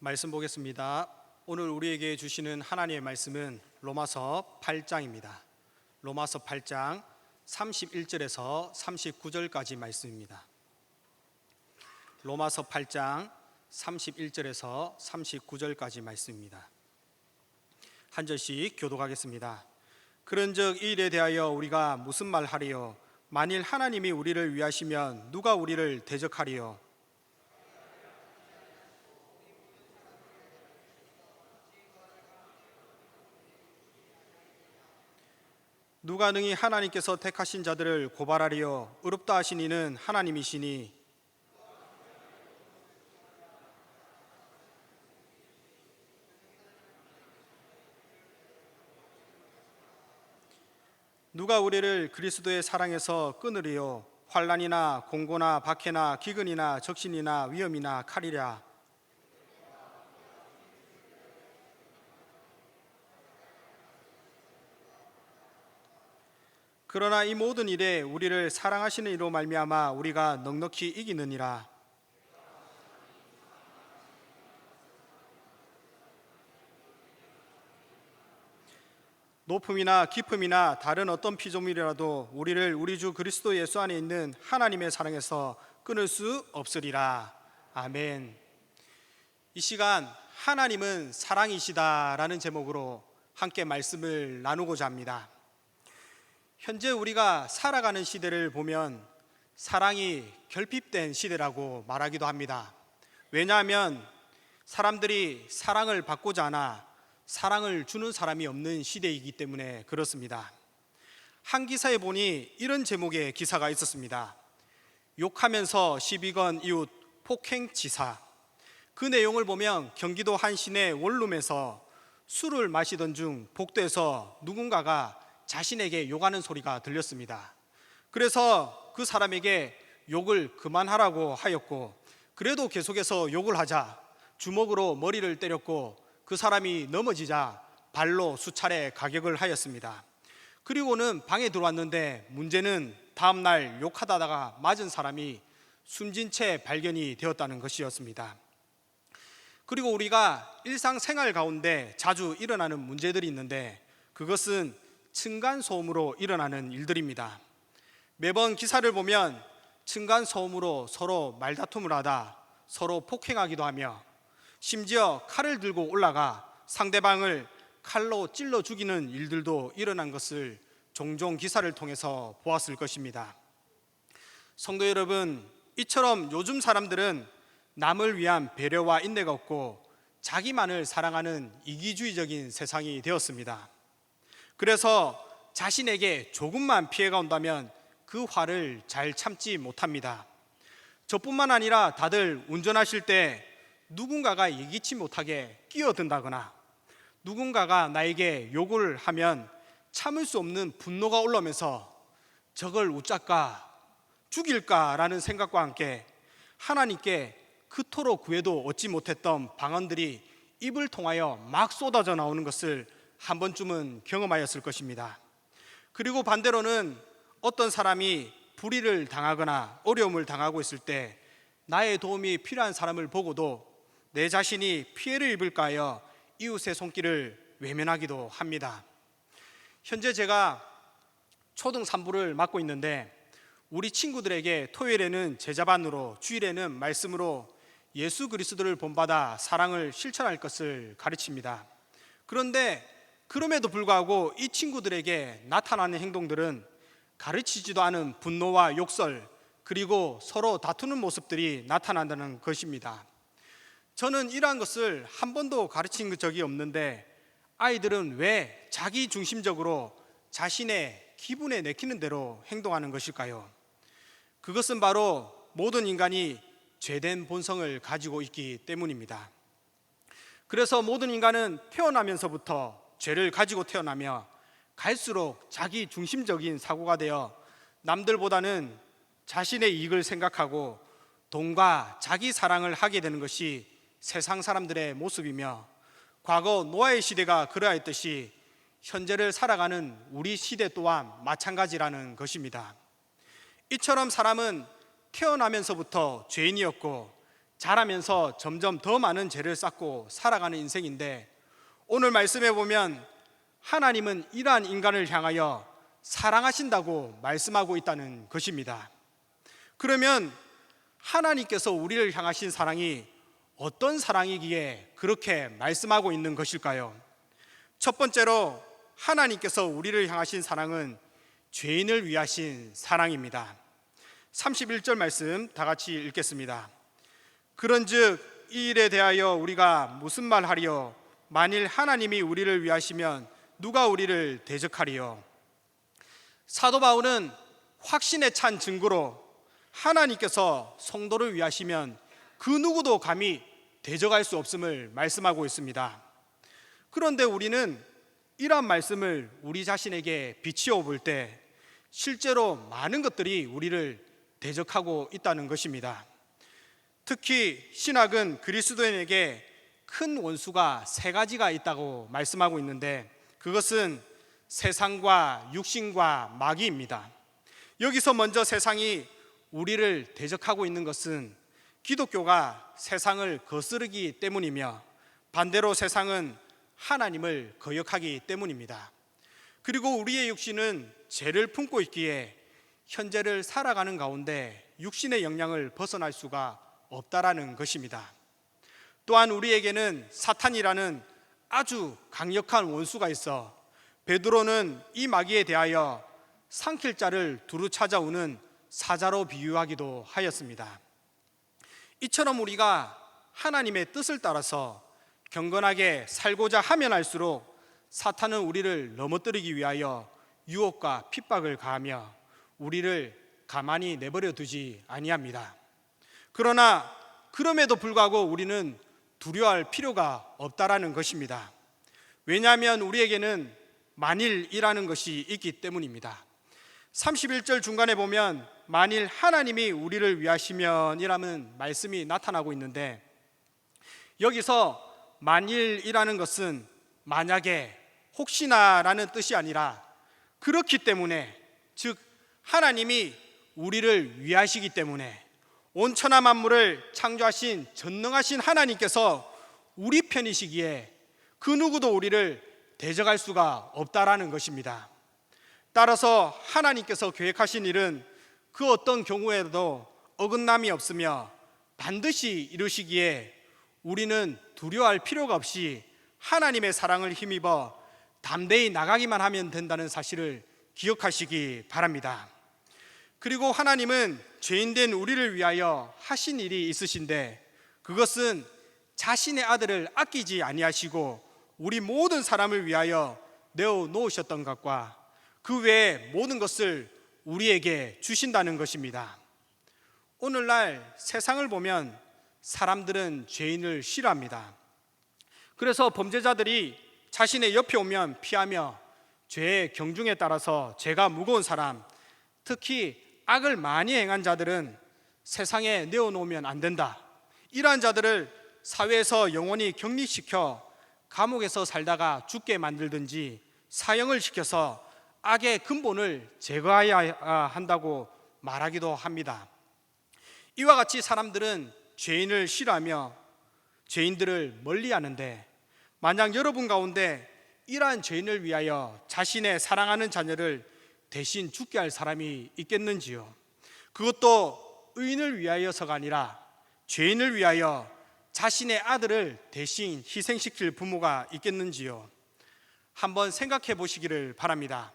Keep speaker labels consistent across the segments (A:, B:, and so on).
A: 말씀 보겠습니다. 오늘 우리에게 주시는 하나님의 말씀은 로마서 8장입니다. 로마서 8장 31절에서 39절까지 말씀입니다. 로마서 8장 31절에서 39절까지 말씀입니다. 한 절씩 교독하겠습니다. 그런즉 이 일에 대하여 우리가 무슨 말하리요? 만일 하나님이 우리를 위하시면 누가 우리를 대적하리요? 누가 능히 하나님께서 택하신 자들을 고발하리요? 의롭다 하신 이는 하나님이시니 누가 우리를 그리스도의 사랑에서 끊으리요? 환난이나 공고나 박해나 기근이나 적신이나 위험이나 칼이랴. 그러나 이 모든 일에 우리를 사랑하시는 이로 말미암아 우리가 넉넉히 이기느니라. 높음이나 깊음이나 다른 어떤 피조물이라도 우리를 우리 주 그리스도 예수 안에 있는 하나님의 사랑에서 끊을 수 없으리라. 아멘. 이 시간 하나님은 사랑이시다라는 제목으로 함께 말씀을 나누고자 합니다. 현재 우리가 살아가는 시대를 보면 사랑이 결핍된 시대라고 말하기도 합니다. 왜냐하면 사람들이 사랑을 받고자 하나 사랑을 주는 사람이 없는 시대이기 때문에 그렇습니다. 한 기사에 보니 이런 제목의 기사가 있었습니다. 욕하면서 시비건 이웃 폭행치사. 그 내용을 보면 경기도 한 시내 원룸에서 술을 마시던 중 복도에서 누군가가 자신에게 욕하는 소리가 들렸습니다. 그래서 그 사람에게 욕을 그만하라고 하였고, 그래도 계속해서 욕을 하자 주먹으로 머리를 때렸고 그 사람이 넘어지자 발로 수차례 가격을 하였습니다. 그리고는 방에 들어왔는데 문제는 다음날 욕하다가 맞은 사람이 숨진 채 발견이 되었다는 것이었습니다. 그리고 우리가 일상생활 가운데 자주 일어나는 문제들이 있는데 그것은 층간소음으로 일어나는 일들입니다. 매번 기사를 보면 층간소음으로 서로 말다툼을 하다 서로 폭행하기도 하며 심지어 칼을 들고 올라가 상대방을 칼로 찔러 죽이는 일들도 일어난 것을 종종 기사를 통해서 보았을 것입니다. 성도 여러분, 이처럼 요즘 사람들은 남을 위한 배려와 인내가 없고 자기만을 사랑하는 이기주의적인 세상이 되었습니다. 그래서 자신에게 조금만 피해가 온다면 그 화를 잘 참지 못합니다. 저뿐만 아니라 다들 운전하실 때 누군가가 예기치 못하게 끼어든다거나 누군가가 나에게 욕을 하면 참을 수 없는 분노가 올라오면서 저걸 웃잘까 죽일까라는 생각과 함께 하나님께 그토록 구해도 얻지 못했던 방언들이 입을 통하여 막 쏟아져 나오는 것을 한 번쯤은 경험하였을 것입니다. 그리고 반대로는 어떤 사람이 불의를 당하거나 어려움을 당하고 있을 때 나의 도움이 필요한 사람을 보고도 내 자신이 피해를 입을까 하여 이웃의 손길을 외면하기도 합니다. 현재 제가 초등 3부를 맡고 있는데 우리 친구들에게 토요일에는 제자반으로 주일에는 말씀으로 예수 그리스도를 본받아 사랑을 실천할 것을 가르칩니다. 그런데 그럼에도 불구하고 이 친구들에게 나타나는 행동들은 가르치지도 않은 분노와 욕설 그리고 서로 다투는 모습들이 나타난다는 것입니다. 저는 이러한 것을 한 번도 가르친 적이 없는데 아이들은 왜 자기 중심적으로 자신의 기분에 내키는 대로 행동하는 것일까요? 그것은 바로 모든 인간이 죄된 본성을 가지고 있기 때문입니다. 그래서 모든 인간은 태어나면서부터 죄를 가지고 태어나며 갈수록 자기 중심적인 사고가 되어 남들보다는 자신의 이익을 생각하고 돈과 자기 사랑을 하게 되는 것이 세상 사람들의 모습이며 과거 노아의 시대가 그러하였듯이 현재를 살아가는 우리 시대 또한 마찬가지라는 것입니다. 이처럼 사람은 태어나면서부터 죄인이었고 자라면서 점점 더 많은 죄를 쌓고 살아가는 인생인데, 오늘 말씀에 보면 하나님은 이러한 인간을 향하여 사랑하신다고 말씀하고 있다는 것입니다. 그러면 하나님께서 우리를 향하신 사랑이 어떤 사랑이기에 그렇게 말씀하고 있는 것일까요? 첫 번째로 하나님께서 우리를 향하신 사랑은 죄인을 위하신 사랑입니다. 31절 말씀 다 같이 읽겠습니다. 그런즉 이 일에 대하여 우리가 무슨 말하리요? 만일 하나님이 우리를 위하시면 누가 우리를 대적하리요? 사도 바울은 확신에 찬 증거로 하나님께서 성도를 위하시면 그 누구도 감히 대적할 수 없음을 말씀하고 있습니다. 그런데 우리는 이러한 말씀을 우리 자신에게 비추어 볼 때 실제로 많은 것들이 우리를 대적하고 있다는 것입니다. 특히 신학은 그리스도인에게 큰 원수가 세 가지가 있다고 말씀하고 있는데, 그것은 세상과 육신과 마귀입니다. 여기서 먼저 세상이 우리를 대적하고 있는 것은 기독교가 세상을 거스르기 때문이며, 반대로 세상은 하나님을 거역하기 때문입니다. 그리고 우리의 육신은 죄를 품고 있기에 현재를 살아가는 가운데 육신의 영향을 벗어날 수가 없다라는 것입니다. 또한 우리에게는 사탄이라는 아주 강력한 원수가 있어 베드로는 이 마귀에 대하여 삼킬 자를 두루 찾아오는 사자로 비유하기도 하였습니다. 이처럼 우리가 하나님의 뜻을 따라서 경건하게 살고자 하면 할수록 사탄은 우리를 넘어뜨리기 위하여 유혹과 핍박을 가하며 우리를 가만히 내버려 두지 아니합니다. 그러나 그럼에도 불구하고 우리는 두려워할 필요가 없다라는 것입니다. 왜냐하면 우리에게는 만일이라는 것이 있기 때문입니다. 31절 중간에 보면 만일 하나님이 우리를 위하시면 이라는 말씀이 나타나고 있는데, 여기서 만일이라는 것은 만약에, 혹시나 라는 뜻이 아니라 그렇기 때문에, 즉 하나님이 우리를 위하시기 때문에, 온 천하 만물을 창조하신 전능하신 하나님께서 우리 편이시기에 그 누구도 우리를 대적할 수가 없다라는 것입니다. 따라서 하나님께서 계획하신 일은 그 어떤 경우에도 어긋남이 없으며 반드시 이루시기에 우리는 두려워할 필요가 없이 하나님의 사랑을 힘입어 담대히 나가기만 하면 된다는 사실을 기억하시기 바랍니다. 그리고 하나님은 죄인된 우리를 위하여 하신 일이 있으신데, 그것은 자신의 아들을 아끼지 아니하시고 우리 모든 사람을 위하여 내어 놓으셨던 것과 그 외에 모든 것을 우리에게 주신다는 것입니다. 오늘날 세상을 보면 사람들은 죄인을 싫어합니다. 그래서 범죄자들이 자신의 옆에 오면 피하며 죄의 경중에 따라서 죄가 무거운 사람, 특히 악을 많이 행한 자들은 세상에 내어놓으면 안 된다, 이러한 자들을 사회에서 영원히 격리시켜 감옥에서 살다가 죽게 만들든지 사형을 시켜서 악의 근본을 제거해야 한다고 말하기도 합니다. 이와 같이 사람들은 죄인을 싫어하며 죄인들을 멀리하는데, 만약 여러분 가운데 이러한 죄인을 위하여 자신의 사랑하는 자녀를 대신 죽게 할 사람이 있겠는지요? 그것도 의인을 위하여서가 아니라 죄인을 위하여 자신의 아들을 대신 희생시킬 부모가 있겠는지요? 한번 생각해 보시기를 바랍니다.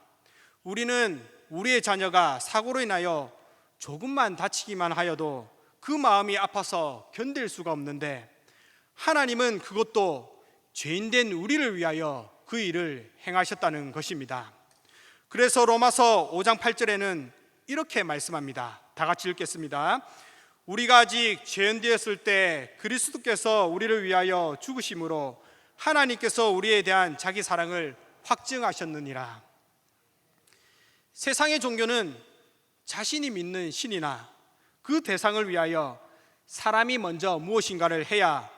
A: 우리는 우리의 자녀가 사고로 인하여 조금만 다치기만 하여도 그 마음이 아파서 견딜 수가 없는데, 하나님은 그것도 죄인된 우리를 위하여 그 일을 행하셨다는 것입니다. 그래서 로마서 5장 8절에는 이렇게 말씀합니다. 다 같이 읽겠습니다. 우리가 아직 죄인되었을 때 그리스도께서 우리를 위하여 죽으심으로 하나님께서 우리에 대한 자기 사랑을 확증하셨느니라. 세상의 종교는 자신이 믿는 신이나 그 대상을 위하여 사람이 먼저 무엇인가를 해야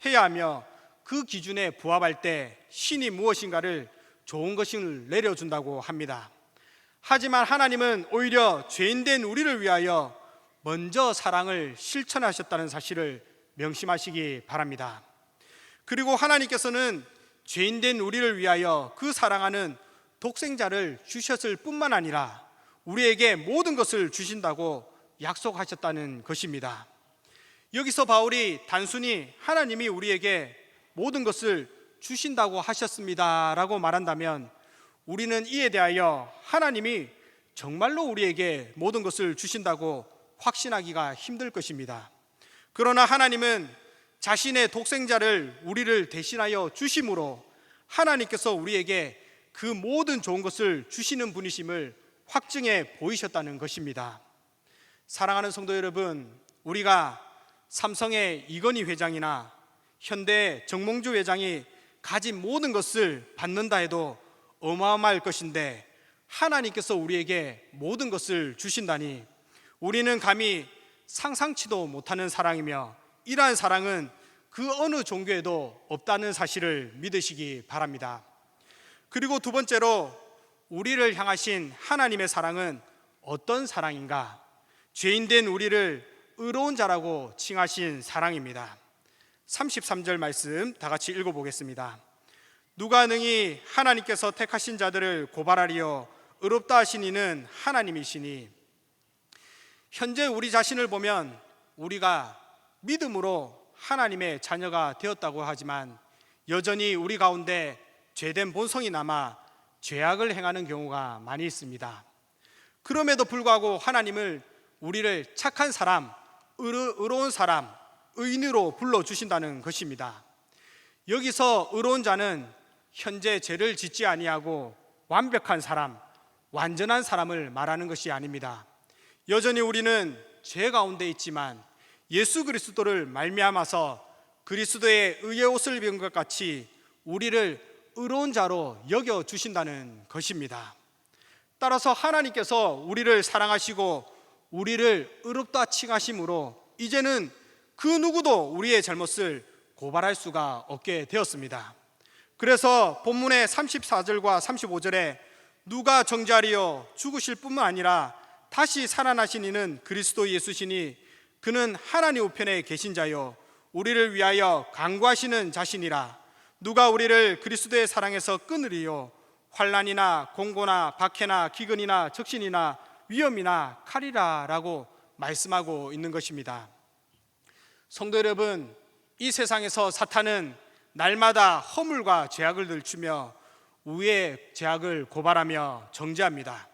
A: 하며 그 기준에 부합할 때 신이 무엇인가를 좋은 것을 내려준다고 합니다. 하지만 하나님은 오히려 죄인된 우리를 위하여 먼저 사랑을 실천하셨다는 사실을 명심하시기 바랍니다. 그리고 하나님께서는 죄인된 우리를 위하여 그 사랑하는 독생자를 주셨을 뿐만 아니라 우리에게 모든 것을 주신다고 약속하셨다는 것입니다. 여기서 바울이 단순히 하나님이 우리에게 모든 것을 주신다고 하셨습니다 라고 말한다면 우리는 이에 대하여 하나님이 정말로 우리에게 모든 것을 주신다고 확신하기가 힘들 것입니다. 그러나 하나님은 자신의 독생자를 우리를 대신하여 주심으로 하나님께서 우리에게 그 모든 좋은 것을 주시는 분이심을 확증해 보이셨다는 것입니다. 사랑하는 성도 여러분, 우리가 삼성의 이건희 회장이나 현대 정몽주 회장이 가진 모든 것을 받는다 해도 어마어마할 것인데 하나님께서 우리에게 모든 것을 주신다니 우리는 감히 상상치도 못하는 사랑이며 이러한 사랑은 그 어느 종교에도 없다는 사실을 믿으시기 바랍니다. 그리고 두 번째로 우리를 향하신 하나님의 사랑은 어떤 사랑인가? 죄인된 우리를 의로운 자라고 칭하신 사랑입니다. 33절 말씀 다 같이 읽어보겠습니다. 누가 능히 하나님께서 택하신 자들을 고발하리요 의롭다 하신 이는 하나님이시니. 현재 우리 자신을 보면 우리가 믿음으로 하나님의 자녀가 되었다고 하지만 여전히 우리 가운데 죄된 본성이 남아 죄악을 행하는 경우가 많이 있습니다. 그럼에도 불구하고 하나님을 우리를 착한 사람, 의로운 사람, 의인으로 불러주신다는 것입니다. 여기서 의로운 자는 현재 죄를 짓지 아니하고 완벽한 사람, 완전한 사람을 말하는 것이 아닙니다. 여전히 우리는 죄 가운데 있지만 예수 그리스도를 말미암아서 그리스도의 의의 옷을 입은 것 같이 우리를 의로운 자로 여겨주신다는 것입니다. 따라서 하나님께서 우리를 사랑하시고 우리를 의롭다 칭하심으로 이제는 그 누구도 우리의 잘못을 고발할 수가 없게 되었습니다. 그래서 본문의 34절과 35절에 누가 정죄하리요 죽으실 뿐만 아니라 다시 살아나신 이는 그리스도 예수시니 그는 하나님 우편에 계신 자요 우리를 위하여 간구하시는 자신이라. 누가 우리를 그리스도의 사랑에서 끊으리요 환난이나 공고나 박해나 기근이나 적신이나 위험이나 칼이라 라고 말씀하고 있는 것입니다. 성도 여러분, 이 세상에서 사탄은 날마다 허물과 죄악을 들추며 우리의 죄악을 고발하며 정죄합니다.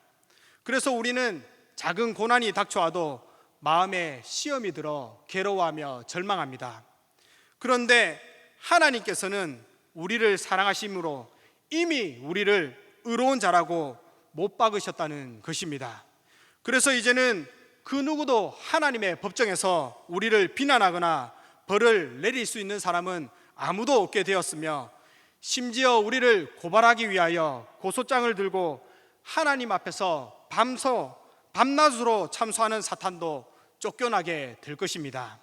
A: 그래서 우리는 작은 고난이 닥쳐와도 마음에 시험이 들어 괴로워하며 절망합니다. 그런데 하나님께서는 우리를 사랑하심으로 이미 우리를 의로운 자라고 못 박으셨다는 것입니다. 그래서 이제는 그 누구도 하나님의 법정에서 우리를 비난하거나 벌을 내릴 수 있는 사람은 아무도 없게 되었으며 심지어 우리를 고발하기 위하여 고소장을 들고 하나님 앞에서 밤낮으로 참소하는 사탄도 쫓겨나게 될 것입니다.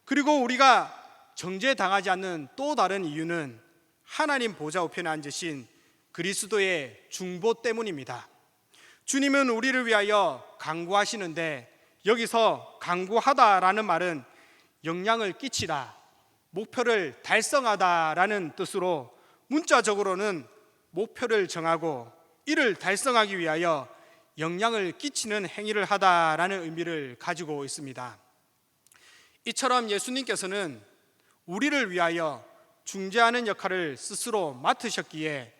A: 그리고 우리가 정죄당하지 않는 또 다른 이유는 하나님 보좌 우편에 앉으신 그리스도의 중보 때문입니다. 주님은 우리를 위하여 간구하시는데 여기서 간구하다라는 말은 영향을 끼치다, 목표를 달성하다라는 뜻으로 문자적으로는 목표를 정하고 이를 달성하기 위하여 영향을 끼치는 행위를 하다라는 의미를 가지고 있습니다. 이처럼 예수님께서는 우리를 위하여 중재하는 역할을 스스로 맡으셨기에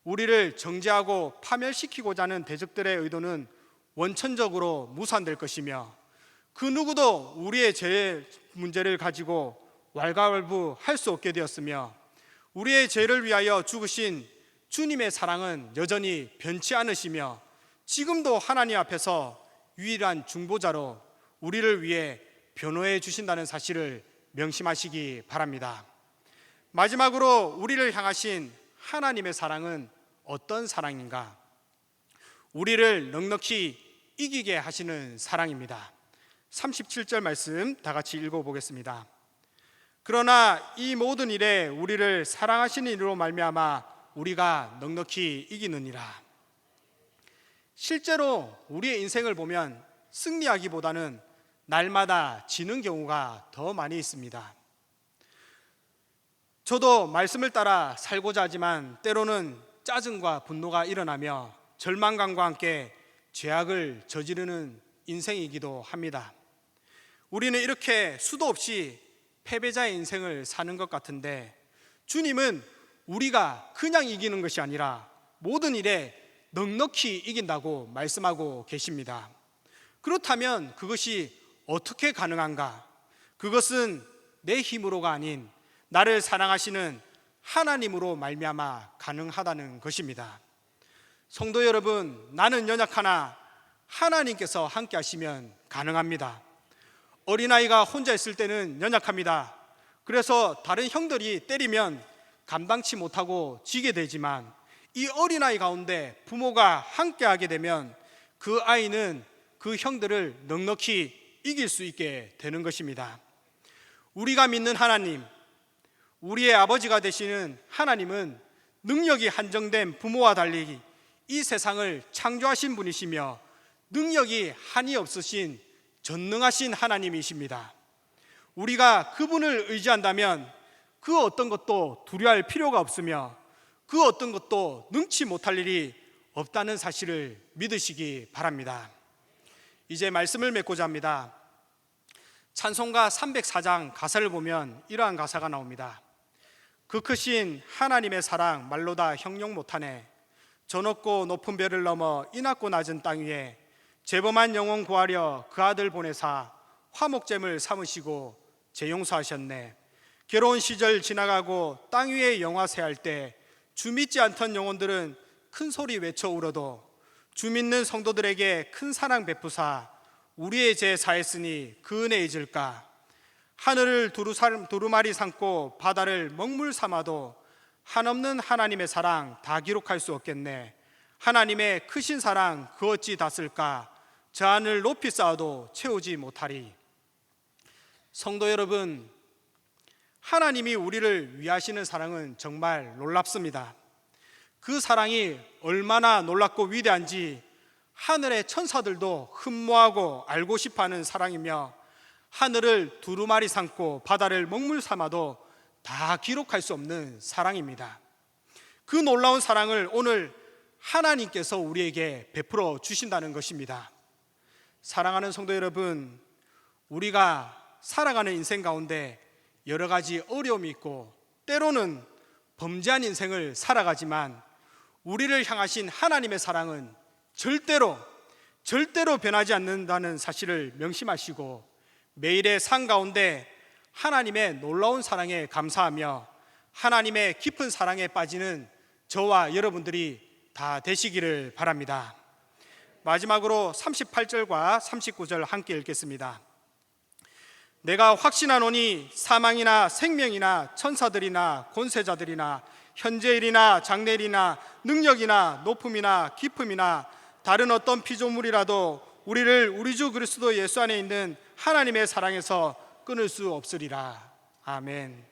A: 우리를 정죄하고 파멸시키고자 하는 대적들의 의도는 원천적으로 무산될 것이며 그 누구도 우리의 죄 문제를 가지고 왈가왈부할 수 없게 되었으며 우리의 죄를 위하여 죽으신 주님의 사랑은 여전히 변치 않으시며 지금도 하나님 앞에서 유일한 중보자로 우리를 위해 변호해 주신다는 사실을 명심하시기 바랍니다. 마지막으로 우리를 향하신 하나님의 사랑은 어떤 사랑인가? 우리를 넉넉히 이기게 하시는 사랑입니다. 37절 말씀 다 같이 읽어보겠습니다. 그러나 이 모든 일에 우리를 사랑하시는 이로 말미암아 우리가 넉넉히 이기느니라. 실제로 우리의 인생을 보면 승리하기보다는 날마다 지는 경우가 더 많이 있습니다. 저도 말씀을 따라 살고자 하지만 때로는 짜증과 분노가 일어나며 절망감과 함께 죄악을 저지르는 인생이기도 합니다. 우리는 이렇게 수도 없이 패배자의 인생을 사는 것 같은데, 주님은 우리가 그냥 이기는 것이 아니라 모든 일에 넉넉히 이긴다고 말씀하고 계십니다. 그렇다면 그것이 어떻게 가능한가? 그것은 내 힘으로가 아닌 나를 사랑하시는 하나님으로 말미암아 가능하다는 것입니다. 성도 여러분, 나는 연약하나 하나님께서 함께 하시면 가능합니다. 어린아이가 혼자 있을 때는 연약합니다. 그래서 다른 형들이 때리면 감당치 못하고 지게 되지만, 이 어린아이 가운데 부모가 함께 하게 되면 그 아이는 그 형들을 넉넉히 이길 수 있게 되는 것입니다. 우리가 믿는 하나님, 우리의 아버지가 되시는 하나님은 능력이 한정된 부모와 달리 이 세상을 창조하신 분이시며 능력이 한이 없으신 전능하신 하나님이십니다. 우리가 그분을 의지한다면 그 어떤 것도 두려워할 필요가 없으며 그 어떤 것도 능치 못할 일이 없다는 사실을 믿으시기 바랍니다. 이제 말씀을 맺고자 합니다. 찬송가 304장 가사를 보면 이러한 가사가 나옵니다. 그 크신 하나님의 사랑 말로 다 형용 못하네. 저 높고 높은 별을 넘어 이 낮고 낮은 땅 위에 죄범한 영혼 구하려 그 아들 보내사 화목제물 삼으시고 재용서하셨네. 괴로운 시절 지나가고 땅 위에 영화세할 때 주 믿지 않던 영혼들은 큰 소리 외쳐 울어도 주 믿는 성도들에게 큰 사랑 베푸사 우리의 죄 사했으니 그 은혜 잊을까. 하늘을 두루마리 삼고 바다를 먹물 삼아도 한없는 하나님의 사랑 다 기록할 수 없겠네. 하나님의 크신 사랑 그 어찌 다 쓸까. 저 하늘 높이 쌓아도 채우지 못하리. 성도 여러분, 하나님이 우리를 위하시는 사랑은 정말 놀랍습니다. 그 사랑이 얼마나 놀랍고 위대한지 하늘의 천사들도 흠모하고 알고 싶어하는 사랑이며, 하늘을 두루마리 삼고 바다를 먹물 삼아도 다 기록할 수 없는 사랑입니다. 그 놀라운 사랑을 오늘 하나님께서 우리에게 베풀어 주신다는 것입니다. 사랑하는 성도 여러분, 우리가 살아가는 인생 가운데 여러 가지 어려움이 있고 때로는 범죄한 인생을 살아가지만 우리를 향하신 하나님의 사랑은 절대로 변하지 않는다는 사실을 명심하시고 매일의 삶 가운데 하나님의 놀라운 사랑에 감사하며 하나님의 깊은 사랑에 빠지는 저와 여러분들이 다 되시기를 바랍니다. 마지막으로 38절과 39절 함께 읽겠습니다. 내가 확신하노니 사망이나 생명이나 천사들이나 권세자들이나 현재일이나 장래일이나 능력이나 높음이나 깊음이나 다른 어떤 피조물이라도 우리를 우리 주 그리스도 예수 안에 있는 하나님의 사랑에서 끊을 수 없으리라. 아멘.